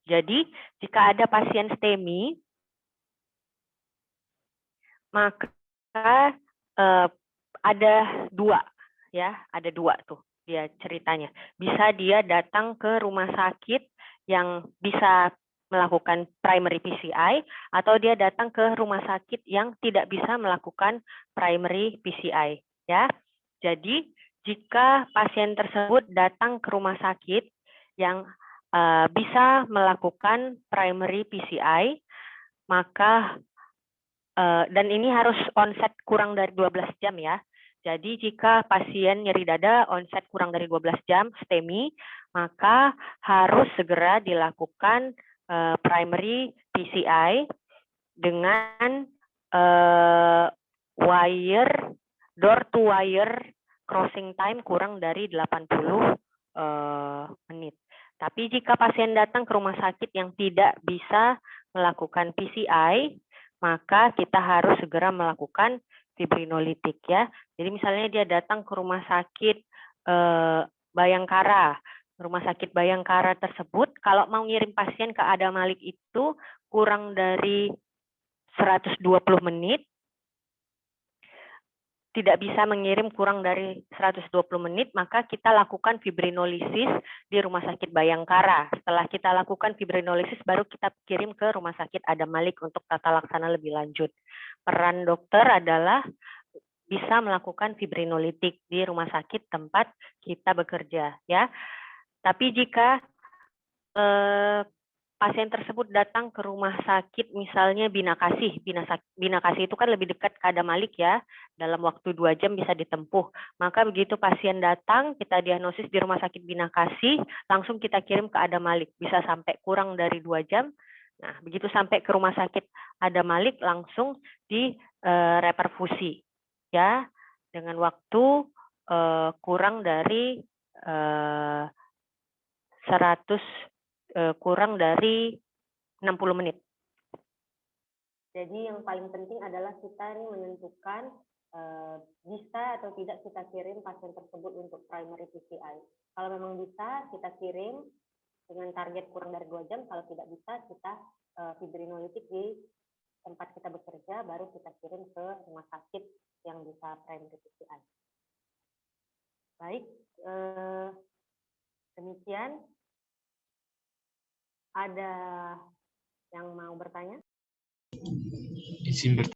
Jadi jika ada pasien STEMI, maka ada dua ya, ada dua tuh dia ceritanya. Bisa dia datang ke rumah sakit yang bisa melakukan primary PCI, atau dia datang ke rumah sakit yang tidak bisa melakukan primary PCI ya. Jadi jika pasien tersebut datang ke rumah sakit yang bisa melakukan primary PCI, maka dan ini harus onset kurang dari 12 jam ya. Jadi jika pasien nyeri dada onset kurang dari 12 jam STEMI, maka harus segera dilakukan primary PCI dengan door to wire crossing time kurang dari 80 menit. Tapi jika pasien datang ke rumah sakit yang tidak bisa melakukan PCI, maka kita harus segera melakukan fibrinolitik ya. Jadi misalnya dia datang ke rumah sakit Bayangkara. Rumah sakit Bayangkara tersebut kalau mau ngirim pasien ke Adam Malik itu kurang dari 120 menit. Tidak bisa mengirim kurang dari 120 menit, maka kita lakukan fibrinolisis di Rumah Sakit Bayangkara. Setelah kita lakukan fibrinolisis, baru kita kirim ke Rumah Sakit Adam Malik untuk tata laksana lebih lanjut. Peran dokter adalah bisa melakukan fibrinolitik di rumah sakit tempat kita bekerja, ya. Tapi jika pasien tersebut datang ke rumah sakit misalnya Bina Kasih. Bina Kasih itu kan lebih dekat ke Adam Malik ya, dalam waktu 2 jam bisa ditempuh. Maka begitu pasien datang, kita diagnosis di rumah sakit Bina Kasih, langsung kita kirim ke Adam Malik. Bisa sampai kurang dari 2 jam, Nah, begitu sampai ke rumah sakit ada Malik langsung di reperfusi ya dengan waktu kurang dari 60 menit. Jadi yang paling penting adalah kita ini menentukan bisa atau tidak kita kirim pasien tersebut untuk primary PCI. Kalau memang bisa, kita kirim dengan target kurang dari 2 jam. Kalau tidak bisa, kita fibrinolitik di tempat kita bekerja, baru kita kirim ke rumah sakit yang bisa primary PCI. Baik, demikian. Ada yang mau bertanya? Izin